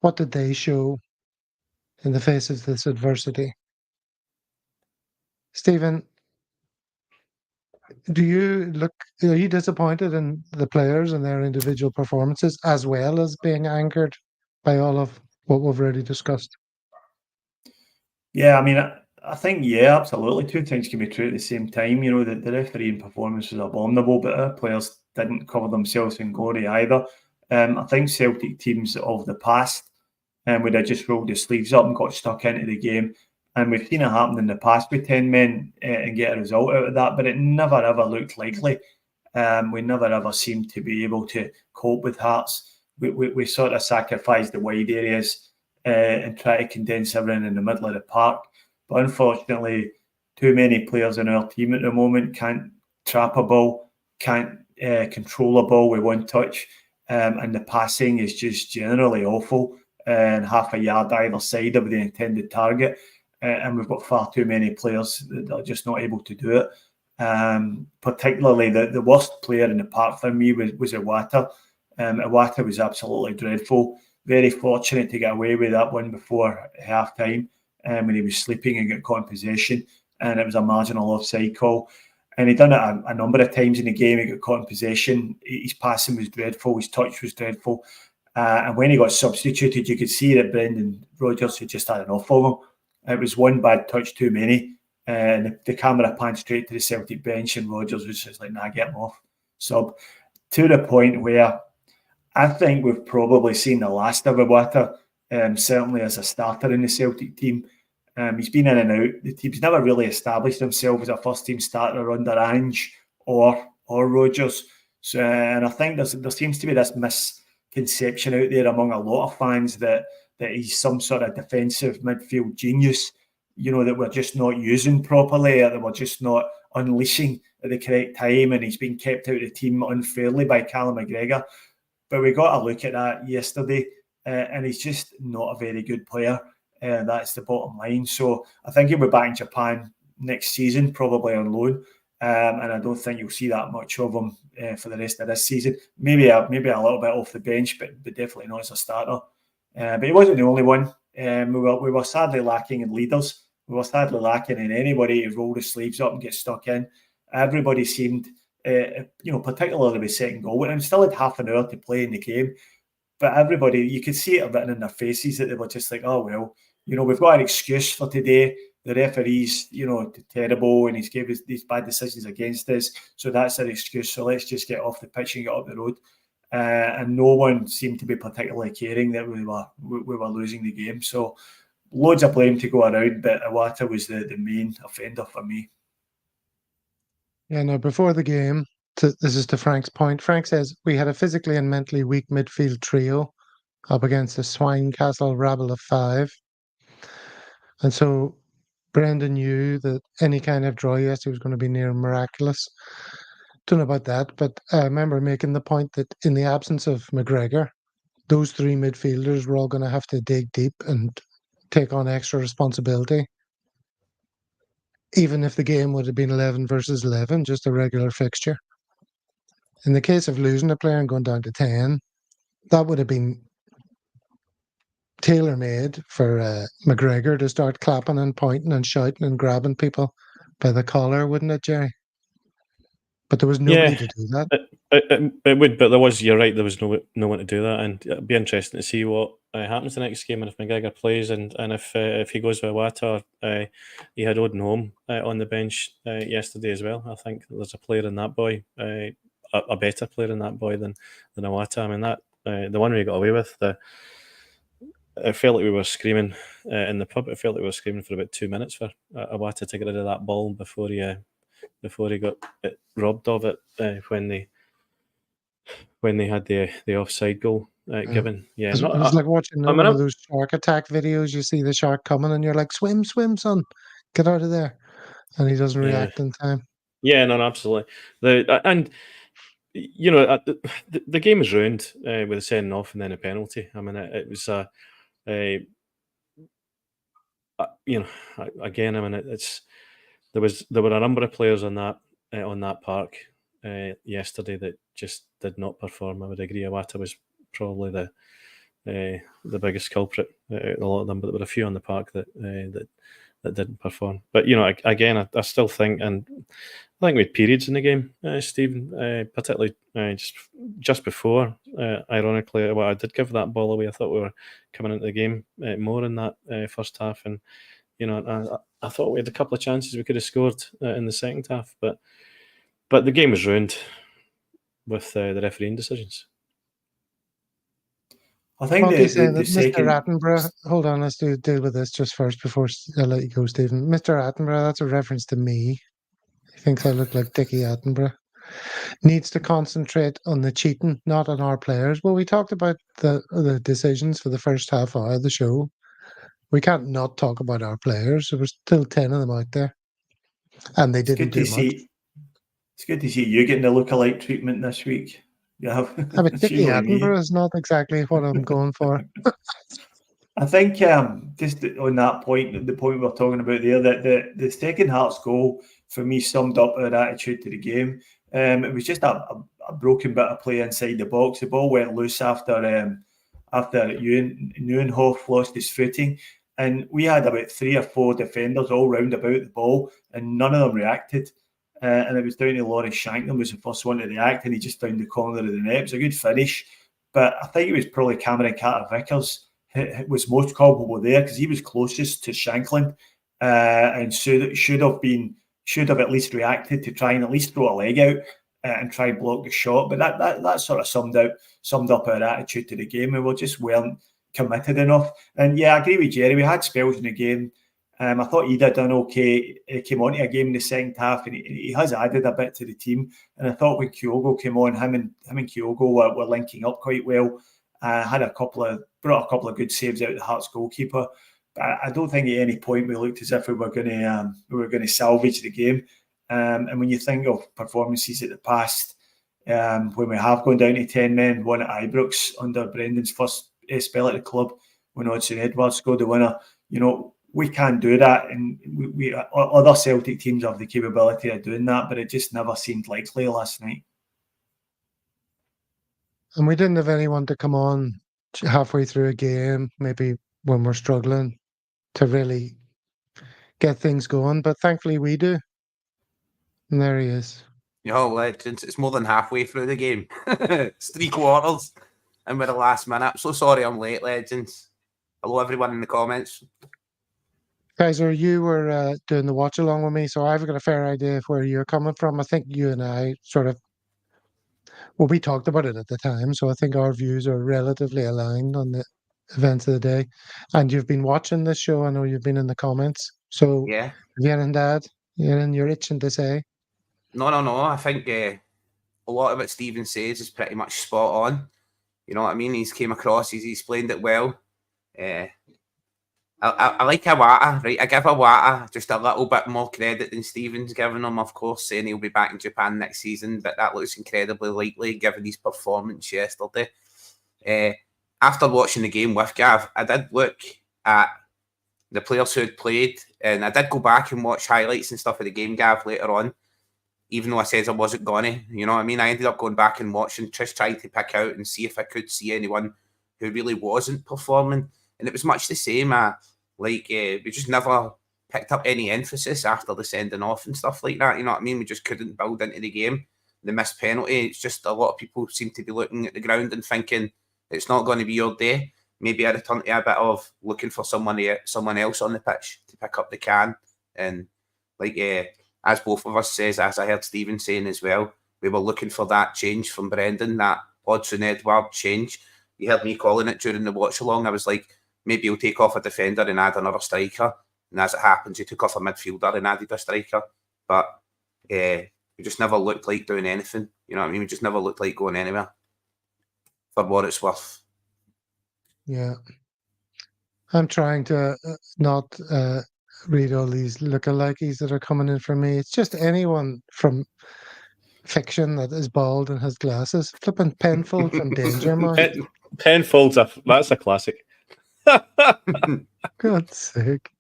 what did they show in the face of this adversity? Stephen, are you disappointed in the players and their individual performances, as well as being angered by all of what we've already discussed? Yeah, I mean, I think, absolutely. Two things can be true at the same time. You know, the refereeing performance was abominable, but our players didn't cover themselves in glory either. I think Celtic teams of the past would have just rolled their sleeves up and got stuck into the game. And we've seen it happen in the past with 10 men and get a result out of that, but it never ever looked likely. We never ever seemed to be able to cope with Hearts. We sort of sacrificed the wide areas and try to condense everything in the middle of the park. But unfortunately, too many players in our team at the moment can't trap a ball, can't control a ball with one touch, and the passing is just generally awful and half a yard either side of the intended target. And we've got far too many players that are just not able to do it. Particularly the worst player in the park for me was Iwata. Iwata was absolutely dreadful. Very fortunate to get away with that one before half time when he was sleeping and got caught in possession, and it was a marginal offside call. And he'd done it a number of times in the game. He got caught in possession. His passing was dreadful. His touch was dreadful. And when he got substituted, you could see that Brendanrodgers had just had enough of him. It was one bad touch too many. And the camera panned straight to the Celtic bench, and Rodgers was just like, nah, get him off. So to the point where I think we've probably seen the last of Iwata, certainly as a starter in the Celtic team. He's been in and out. The team's never really established himself as a first-team starter under Ange or Rodgers. So, and I think there seems to be this misconception out there among a lot of fans that he's some sort of defensive midfield genius, that we're just not using properly, or that we're just not unleashing at the correct time, and he's been kept out of the team unfairly by Callum McGregor. But we got a look at that yesterday, and he's just not a very good player. That's the bottom line. So I think he'll be back in Japan next season, probably on loan, and I don't think you'll see that much of him for the rest of this season. Maybe a little bit off the bench, but definitely not as a starter. But he wasn't the only one. We were sadly lacking in leaders. We were sadly lacking in anybody to roll the sleeves up and get stuck in. Everybody seemed, particularly with second goal, and still had half an hour to play in the game. But everybody, you could see it written in their faces that they were just like, oh, well, we've got an excuse for today. The referee's, terrible, and he's gave us these bad decisions against us. So that's an excuse. So let's just get off the pitch and get up the road. And no one seemed to be particularly caring that we were losing the game. So loads of blame to go around, but Iwata was the main offender for me. Yeah, no, before the game, this is to Frank's point. Frank says we had a physically and mentally weak midfield trio up against a swine castle rabble of 5. And so Brendan knew that any kind of draw yesterday was going to be near miraculous. Don't know about that, but I remember making the point that in the absence of McGregor, those 3 midfielders were all going to have to dig deep and take on extra responsibility. Even if the game would have been 11 versus 11, just a regular fixture. In the case of losing a player and going down to 10, that would have been tailor-made for McGregor to start clapping and pointing and shouting and grabbing people by the collar, wouldn't it, Jerry? But there was nobody to do that. It would, but there was. You're right. There was no one to do that, and it'd be interesting to see what happens the next game, and if McGregor plays, and if he goes with Iwata. He had Odin Home on the bench yesterday as well. I think there's a player in that boy, a better player in that boy than Iwata. I mean, that the one we got away with. It felt like we were screaming in the pub. It felt like we were screaming for about 2 minutes for Iwata to get rid of that ball before he got robbed of it when they had the offside goal given. Yeah, it was like watching one of those shark attack videos. You see the shark coming, and you're like, "Swim, swim, son, get out of there!" And he doesn't react in time. Yeah, no, absolutely. The game was ruined with a sending off and then a penalty. I mean, it was again. I mean, there were a number of players on that park yesterday that just did not perform. I would agree. Iwata was probably the biggest culprit out of a lot of them, but there were a few on the park that didn't perform. But again, I still think, and I think we had periods in the game, Stephen, particularly just before. Ironically, I did give that ball away. I thought we were coming into the game more in that first half, and I thought we had a couple of chances we could have scored in the second half, but the game was ruined with the refereeing decisions. I think the second... Mr. Attenborough, hold on, let's deal with this just first before I let you go, Stephen. Mr. Attenborough, that's a reference to me. He thinks I look like Dickie Attenborough. Needs to concentrate on the cheating, not on our players. Well, we talked about the decisions for the first half hour of the show. we can't not talk about our players. There were still 10 of them out there, and they didn't do much. It's good to see you getting the lookalike treatment this week. Yeah, But Dickie Attenborough is not exactly what I'm going for. I think just on that point, the point we're talking about there, that the second Hearts goal for me summed up our attitude to the game. It was just a broken bit of play inside the box. The ball went loose after Neuenhoff lost his footing, and we had about 3 or 4 defenders all round about the ball, and none of them reacted. And it was down to Laurie Shanklin was the first one to react, and he just found the corner of the net. It was a good finish, but I think it was probably Cameron Carter-Vickers was most culpable there because he was closest to Shanklin and should have at least reacted to try and at least throw a leg out and try and block the shot. But that sort of summed up our attitude to the game, and we just weren't committed enough. And yeah, I agree with Jerry. We had spells in the game. I thought he'd have done okay. He came onto a game in the second half, and he has added a bit to the team. And I thought when Kyogo came on, him and Kyogo were linking up quite well. Brought a couple of good saves out of the Hearts goalkeeper. But I don't think at any point we looked as if we were going to salvage the game. And when you think of performances at the past, when we have gone down to 10 men, one at Ibrox under Brendan's first spell at the club, when Odsonne Edwards scored the winner, we can't do that, and we other Celtic teams have the capability of doing that, but it just never seemed likely last night. And we didn't have anyone to come on halfway through a game, maybe when we're struggling, to really get things going. But thankfully we do. And there he is. Legends. It's more than halfway through the game. It's 3 quarters, and we're the last minute. So sorry I'm late, legends. Hello, everyone in the comments. Kaiser, you were doing the watch along with me, so I've got a fair idea of where you're coming from. I think you and I we talked about it at the time, so I think our views are relatively aligned on the events of the day. And you've been watching this show. I know you've been in the comments. So, yeah, and Dad, you're itching to say. No. I think a lot of what Stephen says is pretty much spot on. You know what I mean? He's came across, he's explained it well. I like Iwata, right? I give Iwata just a little bit more credit than Stephen's given him, of course, saying he'll be back in Japan next season, but that looks incredibly likely given his performance yesterday. After watching the game with Gav, I did look at the players who had played, and I did go back and watch highlights and stuff of the game, Gav, later on, even though I said I wasn't going to, you know what I mean? I ended up going back and watching, just trying to pick out and see if I could see anyone who really wasn't performing. And it was much the same. We just never picked up any emphasis after the sending off and stuff like that. You know what I mean? We just couldn't build into the game. The missed penalty, it's just a lot of people seem to be looking at the ground and thinking it's not going to be your day. Maybe I return to a bit of looking for someone else on the pitch to pick up the can. And as both of us says, as I heard Stephen saying as well, we were looking for that change from Brendan, that Odsonne Edouard change. You heard me calling it during the watch along. I was like, maybe he'll take off a defender and add another striker. And as it happens, he took off a midfielder and added a striker. But we just never looked like doing anything. You know what I mean? We just never looked like going anywhere, for what it's worth. Yeah. I'm trying to not read all these lookalikes that are coming in from me. It's just anyone from fiction that is bald and has glasses. Flipping Penfold from Danger Mouse. Penfold's that's a classic. God's sake.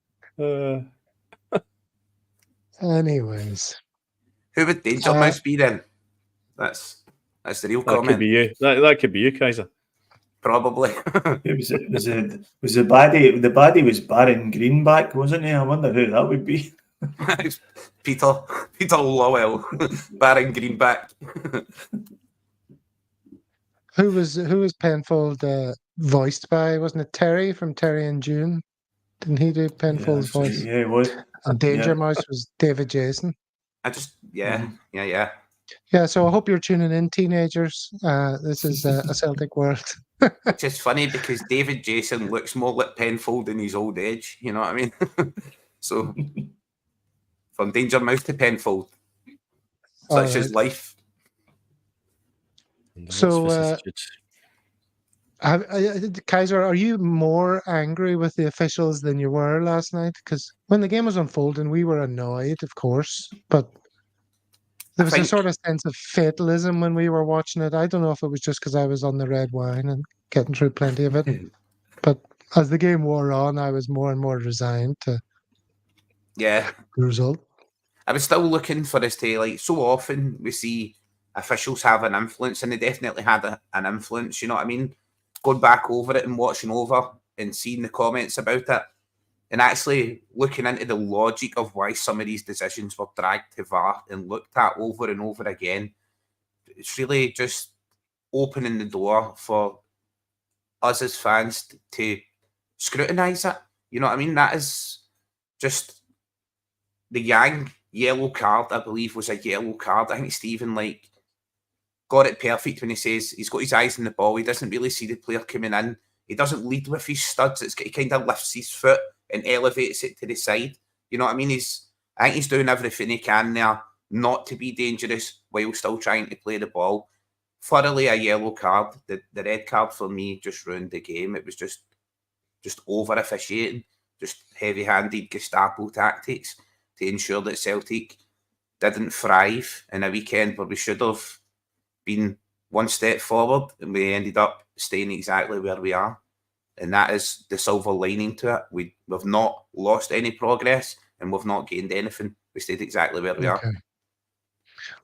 Anyways. Who would Danger Mouse be then? That's the real comment. Could be you. That could be you, Kaiser. Probably. It was the baddie. The baddie was Baron Greenback, wasn't he? I wonder who that would be. Peter Lowell, Baron Greenback. Who was Penfold voiced by? Wasn't it Terry from Terry and June? Didn't he do Penfold's voice? Yeah, it was. And Danger Mouse was David Jason. Yeah. Yeah, so I hope you're tuning in, teenagers. This is a Celtic world. Which is funny because David Jason looks more like Penfold in his old age. You know what I mean? So, from Danger Mouse to Penfold, such is life. So, Kaiser, are you more angry with the officials than you were last night? Because when the game was unfolding, we were annoyed, of course, but there was a sort of sense of fatalism when we were watching it. I don't know if it was just because I was on the red wine and getting through plenty of it, but as the game wore on, I was more and more resigned to the result. I was still looking for us to, like, so often we see officials have an influence, and they definitely had an influence, you know what I mean? Going back over it and watching over and seeing the comments about it, and actually looking into the logic of why some of these decisions were dragged to VAR and looked at over and over again, it's really just opening the door for us as fans to scrutinise it. You know what I mean? That is just the Yang yellow card, I believe, was a yellow card. I think Stephen got it perfect when he says he's got his eyes on the ball. He doesn't really see the player coming in. He doesn't lead with his studs. He kind of lifts his foot and elevates it to the side. You know what I mean? I think he's doing everything he can there not to be dangerous while still trying to play the ball. Thoroughly a yellow card. The red card for me just ruined the game. It was just over officiating, just heavy-handed Gestapo tactics to ensure that Celtic didn't thrive in a weekend where we should have been one step forward, and we ended up staying exactly where we are. And that is the silver lining to it. We've not lost any progress, and we've not gained anything. We stayed exactly where we are.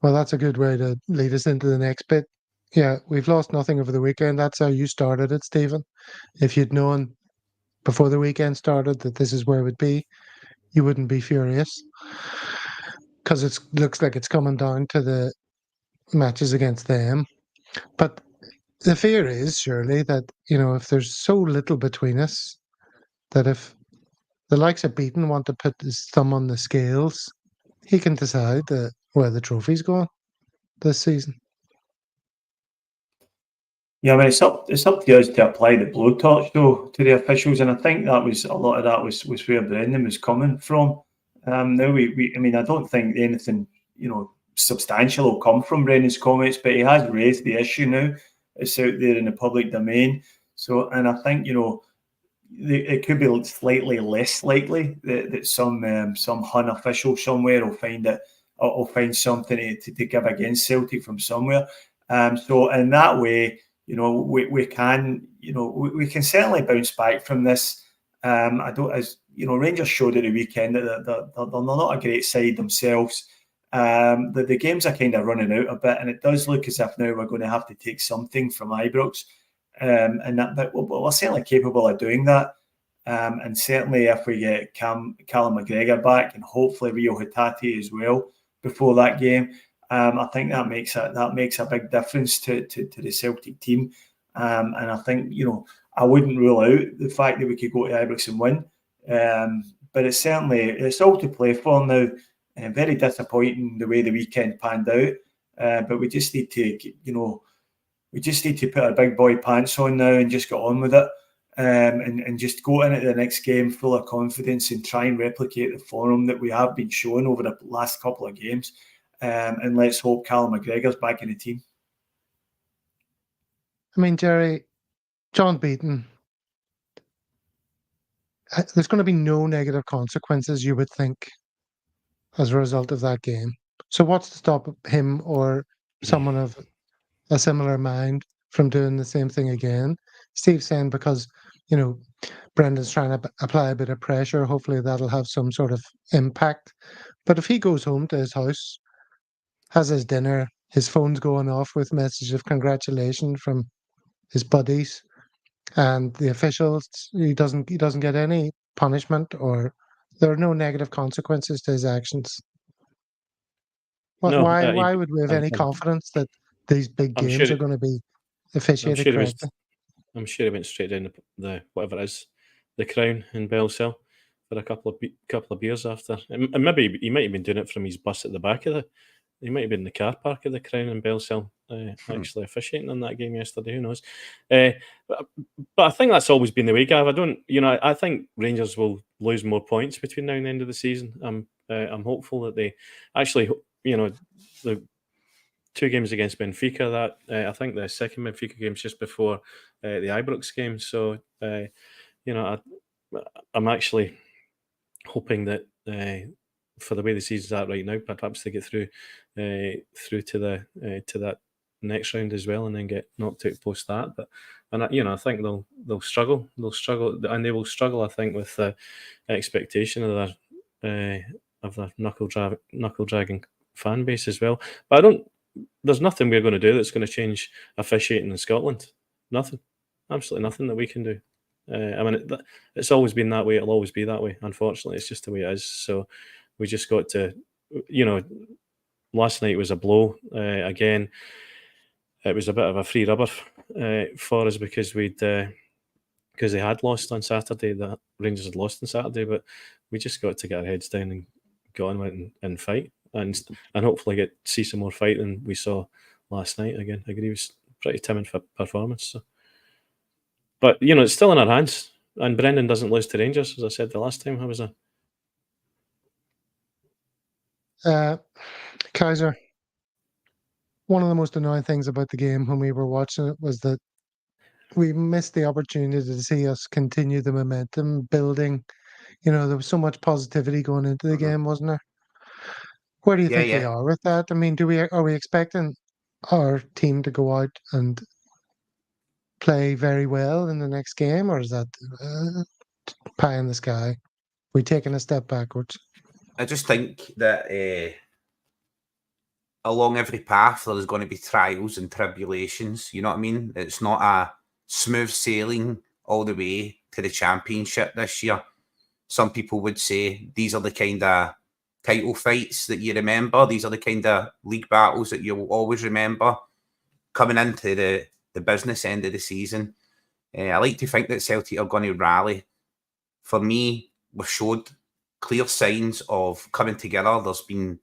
Well, that's a good way to lead us into the next bit. Yeah, we've lost nothing over the weekend. That's how you started it, Stephen. If you'd known before the weekend started that this is where it would be, you wouldn't be furious. Because it looks like it's coming down to the matches against them. But the fear is surely that, if there's so little between us, that if the likes of Beaton want to put his thumb on the scales, he can decide where the trophy's going this season. Yeah, I mean, it's up to us to apply the blowtorch though to the officials, and I think that was a lot of that was where Brendan was coming from. Now I mean, I don't think anything substantial will come from Brendan's comments, but he has raised the issue now. It's out there in the public domain. So, and I think it could be slightly less likely that some Hun official somewhere will find something to give against Celtic from somewhere. So in that way, we can certainly bounce back from this. Rangers showed at the weekend that they're not a great side themselves. The games are kind of running out a bit, and it does look as if now we're going to have to take something from Ibrox, but we're certainly capable of doing that. And certainly if we get Callum McGregor back and hopefully Rio Hatate as well before that game, I think that makes a big difference to the Celtic team. And I think I wouldn't rule out the fact that we could go to Ibrox and win. But it's all to play for now. Very disappointing the way the weekend panned out. But we just need to put our big boy pants on now and just get on with it. And just go into the next game full of confidence and try and replicate the form that we have been showing over the last couple of games. And let's hope Callum McGregor's back in the team. I mean, Jerry, John Beaton, there's going to be no negative consequences, you would think, as a result of that game. So what's to stop him or someone of a similar mind from doing the same thing again? Steve's saying because, Brendan's trying to apply a bit of pressure. Hopefully that'll have some sort of impact. But if he goes home to his house, has his dinner, his phone's going off with messages of congratulations from his buddies and the officials, he doesn't get any punishment, or there are no negative consequences to his actions. Why would we have any confidence that these big games are going to be officiated correctly? I'm sure he went straight down the whatever it is, the Crown in Bellsell for a couple of beers after. And maybe he might have been doing it from his bus at the back of he might have been in the car park of the Crown in Bellsell, actually officiating on that game yesterday. Who knows? But I think that's always been the way, Gav. I think Rangers will lose more points between now and the end of the season. I'm hopeful that they actually, 2 games against Benfica. That I think the second Benfica game is just before the Ibrox game. So I'm actually hoping that for the way the season's at right now, perhaps they get through to that next round as well, and then get knocked out post that. But I think they'll struggle. They'll struggle, and they will struggle. I think with the expectation of their knuckle dragging fan base as well. But there's nothing we're going to do that's going to change officiating in Scotland. Nothing, absolutely nothing that we can do. It's always been that way. It'll always be that way. Unfortunately, it's just the way it is. So we just got to, last night was a blow. Again, it was a bit of a free rubber for us because they had lost on Saturday. The Rangers had lost on Saturday, but we just got to get our heads down and go on with it and fight, and hopefully see some more fight than we saw last night. Again, I agree, it was pretty timid performance. So. But, it's still in our hands. And Brendan doesn't lose to Rangers, as I said the last time. How was that? Kaiser, one of the most annoying things about the game when we were watching it was that we missed the opportunity to see us continue the momentum building. There was so much positivity going into the game, wasn't there? Where do you think we are with that? I mean, are we expecting our team to go out and play very well in the next game, or is that pie in the sky? We're taking a step backwards. I just think that along every path there's going to be trials and tribulations. You know what I mean? It's not a smooth sailing all the way to the championship this year. Some people would say these are the kind of title fights that you remember. These are the kind of league battles that you'll always remember coming into the business end of the season. I like to think that Celtic are going to rally. For me, we've showed clear signs of coming together. There's been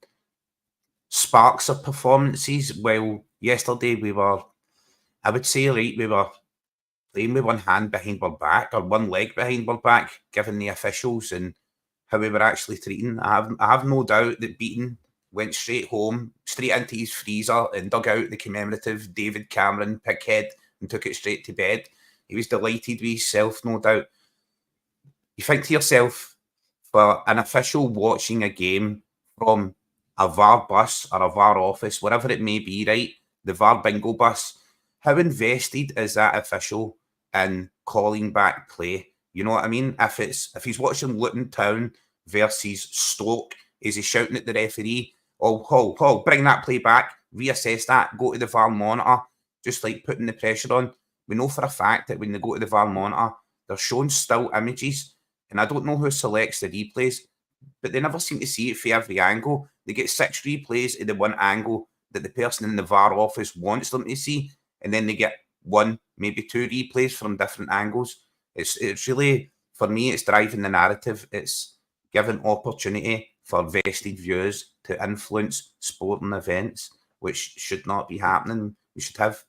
sparks of performances. Well, yesterday we were playing with one hand behind our back, or one leg behind our back, given the officials and how we were actually treating. I have no doubt that Beaton went straight home, straight into his freezer and dug out the commemorative David Cameron pickhead and took it straight to bed. He was delighted with himself, no doubt. You think to yourself, for an official watching a game from a VAR bus or a VAR office, wherever it may be, right, the VAR bingo bus, how invested is that official in calling back play? You know what I mean? If he's watching Luton Town versus Stoke, is he shouting at the referee, oh, bring that play back, reassess that, go to the VAR monitor, just like putting the pressure on? We know for a fact that when they go to the VAR monitor, they're showing still images, and I don't know who selects the replays, but they never seem to see it for every angle. They get 6 replays in the one angle that the person in the VAR office wants them to see, and then they get 1, maybe 2 replays from different angles. It's really, for me, it's driving the narrative. It's giving opportunity for vested viewers to influence sporting events, which should not be happening. We should have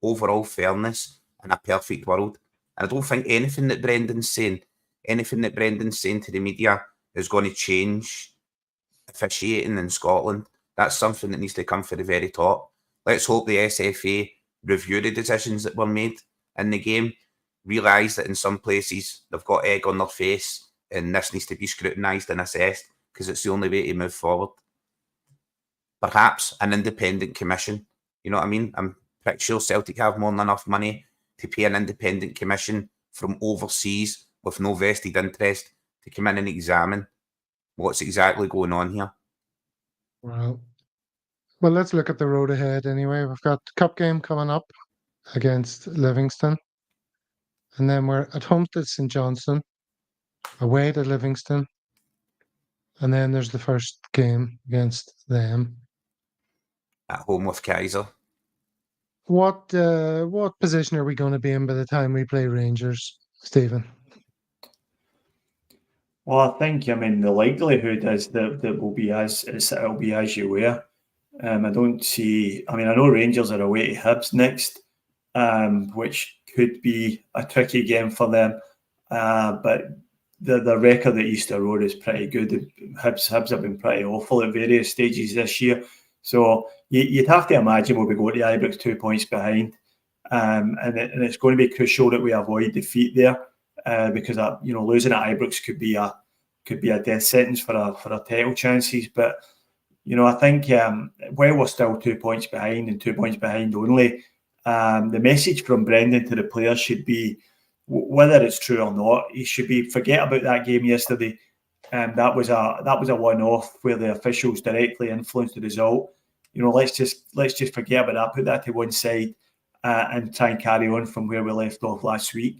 overall fairness in a perfect world. And I don't think anything that Brendan's saying to the media is going to change officiating in Scotland. That's something that needs to come from the very top. Let's hope the SFA review the decisions that were made in the game, realise that in some places they've got egg on their face and this needs to be scrutinised and assessed, because it's the only way to move forward. Perhaps an independent commission. You know what I mean? I'm pretty sure Celtic have more than enough money to pay an independent commission from overseas with no vested interest to come in and examine what's exactly going on here. Well, let's look at the road ahead anyway. We've got the cup game coming up against Livingston. And then we're at home to St Johnstone, away to Livingston. And then there's the first game against them. At home with Kaiser. What position are we going to be in by the time we play Rangers, Stephen? Well, I think, the likelihood is that it'll be as you were. I don't see, I know Rangers are away to Hibs next, which could be a tricky game for them. But the record at Easter Road is pretty good. Hibs have been pretty awful at various stages this year. So you'd have to imagine we'll be going to Ibrox 2 points behind, and it's going to be crucial that we avoid defeat there, because losing at Ibrox could be a death sentence for our title chances. But I think while we're still 2 points behind and 2 points behind only, the message from Brendan to the players should be, whether it's true or not, he should be forget about that game yesterday. That was a one-off where the officials directly influenced the result. Let's just forget about that. Put that to one side and try and carry on from where we left off last week.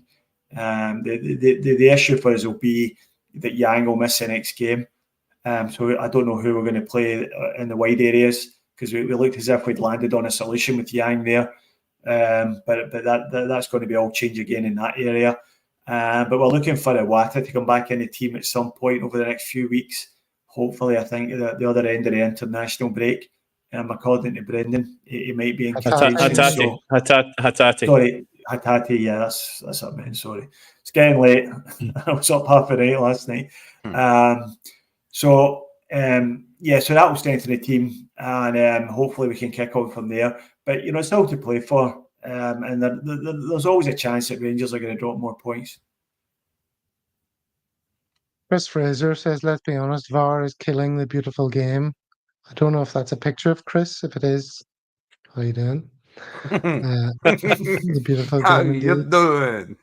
The issue for us will be that Yang will miss the next game. So I don't know who we're going to play in the wide areas, because we looked as if we'd landed on a solution with Yang there. But that's going to be all change again in that area. But we're looking for Iwata to come back in the team at some point over the next few weeks. Hopefully, I think at the other end of the international break. According to Brendan, he might be in Hatate. Sorry, Hatate. Yeah, that's what I meant. Sorry, it's getting late. I was up half a night last night. So that will strengthen the team, and hopefully we can kick on from there. But it's still to play for, and there's always a chance that Rangers are going to drop more points. Chris Fraser says, let's be honest, VAR is killing the beautiful game. I don't know if that's a picture of Chris. If it is, how you doing? The beautiful game. How you doing?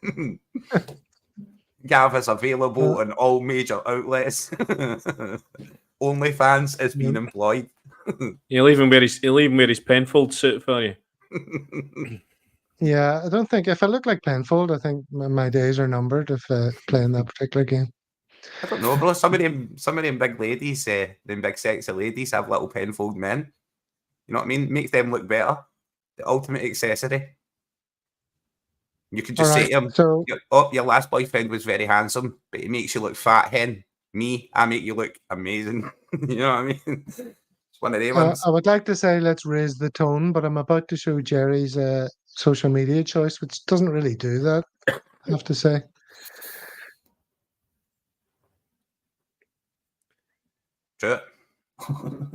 Gav is available on all major outlets. OnlyFans is being employed. He'll even wear his Penfold suit for you. Yeah, I don't think, if I look like Penfold, I think my days are numbered of playing that particular game. I don't know, bro. Some of them big ladies, them big sexy ladies have little Penfold men. You know what I mean? Makes them look better. The ultimate accessory. You could just say to him, your last boyfriend was very handsome, but he makes you look fat, hen. Me, I make you look amazing. You know what I mean? It's one of them ones. I would like to say let's raise the tone, but I'm about to show Jerry's social media choice, which doesn't really do that, I have to say.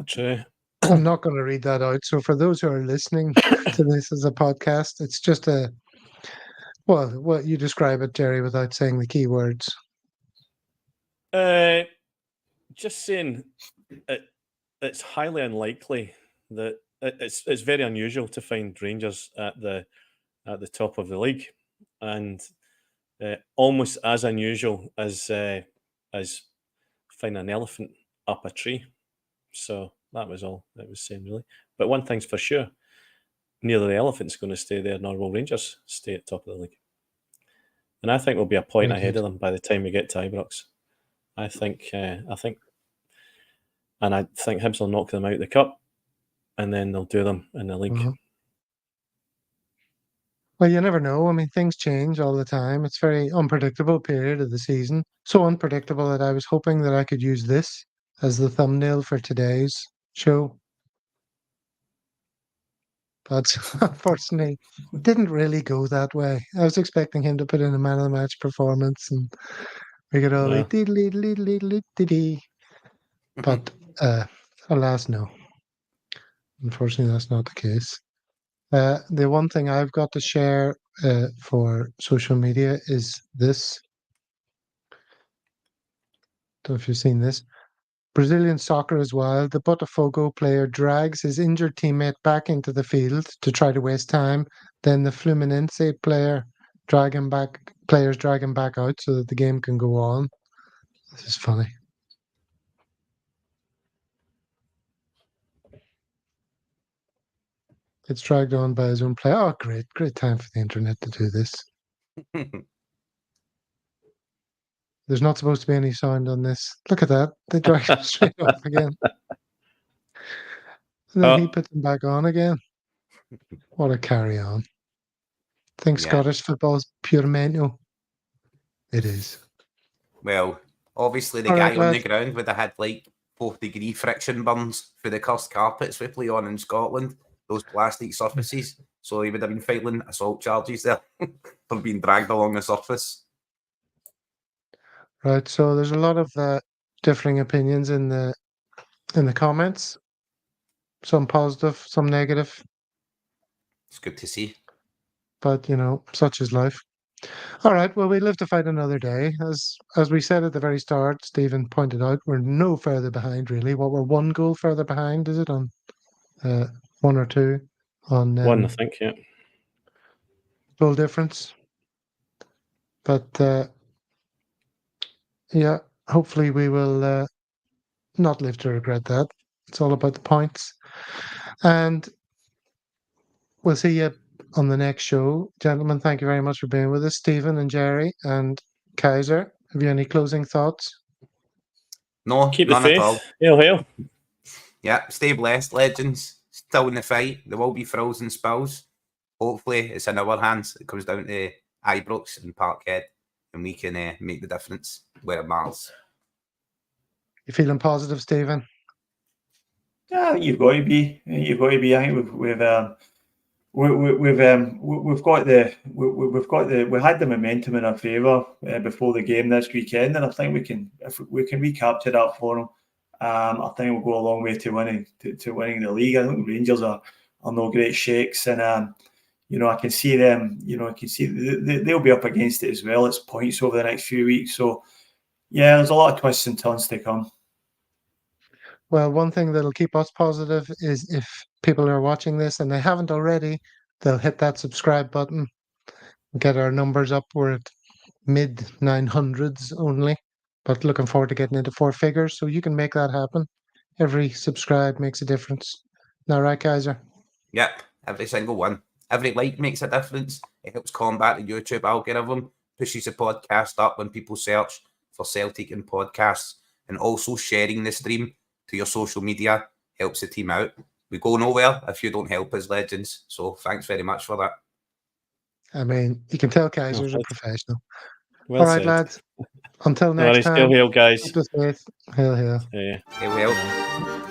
True. I'm not going to read that out. So for those who are listening to this as a podcast, it's just what you describe it, Jerry, without saying the key words. Just saying, it's highly unlikely that it's very unusual to find Rangers at the top of the league, and almost as unusual as finding an elephant up a tree. So that was all it was saying, really. But one thing's for sure, neither the elephant's going to stay there, nor will Rangers stay at top of the league. And I think we'll be a point ahead of them by the time we get to Ibrox. I think Hibs will knock them out of the cup, and then they'll do them in the league. Well, you never know. I mean, things change all the time. It's a very unpredictable period of the season. So unpredictable that I was hoping that I could use this as the thumbnail for today's show. But unfortunately, it didn't really go that way. I was expecting him to put in a man of the match performance and we could all but alas, no. Unfortunately, that's not the case. The one thing I've got to share for social media is this. Don't know if you've seen this. Brazilian soccer is wild. The Botafogo player drags his injured teammate back into the field to try to waste time. Then the Fluminense players drag him back out so that the game can go on. This is funny. It's dragged on by his own player. Oh, great time for the internet to do this. There's not supposed to be any sound on this. Look at that. They dragged him straight off again. And then he put them back on again. What a carry on. Think Scottish football's pure mental. It is. Well, obviously the guy on the ground would have had like 4th-degree friction burns for the cursed carpets we play on in Scotland, those plastic surfaces. So he would have been filing assault charges there for being dragged along the surface. Right, so there's a lot of differing opinions in the comments. some positive, some negative. It's good to see. But, such is life. All right, well, we live to fight another day. As we said at the very start, Stephen pointed out, we're no further behind, really. We're one goal further behind, is it, on one or two? On one, I think, yeah. Goal difference. But, yeah, hopefully we will not live to regret that. It's all about the points. And we'll see you on the next show. Gentlemen, thank you very much for being with us. Stephen and Jerry and Kaiser, have you any closing thoughts? No, Keep the none faith. at all. Hail, hail. Yeah, stay blessed, legends. Still in the fight. There will be thrills and spills. Hopefully, it's in our hands. It comes down to Ibrox and Parkhead, and we can make the difference where it matters. You feeling positive, Stephen? Yeah, you've got to be. You've got to be. I think we had the momentum in our favour before the game this weekend, and I think if we can recapture that for them. I think we'll go a long way to winning the league. I think Rangers are no great shakes, and I can see them. They'll be up against it as well. It's points over the next few weeks, so yeah, there's a lot of twists and turns to come. Well, one thing that'll keep us positive is if people are watching this and they haven't already, they'll hit that subscribe button, get our numbers up. We're at mid 900s only, but looking forward to getting into 4 figures. So you can make that happen. Every subscribe makes a difference. Now, right, Kaiser? Yep, every single one. Every like makes a difference. It helps combat the YouTube algorithm, pushes the podcast up when people search for Celtic and podcasts, and also sharing the stream to your social media helps the team out. We go nowhere if you don't help us, legends. So thanks very much for that. I mean, you can tell Kaiser's a professional. Well All right, said. lads. Until next time. Hail, hail, guys. Keep the faith. Hail, hail. Yeah. Hail, hail.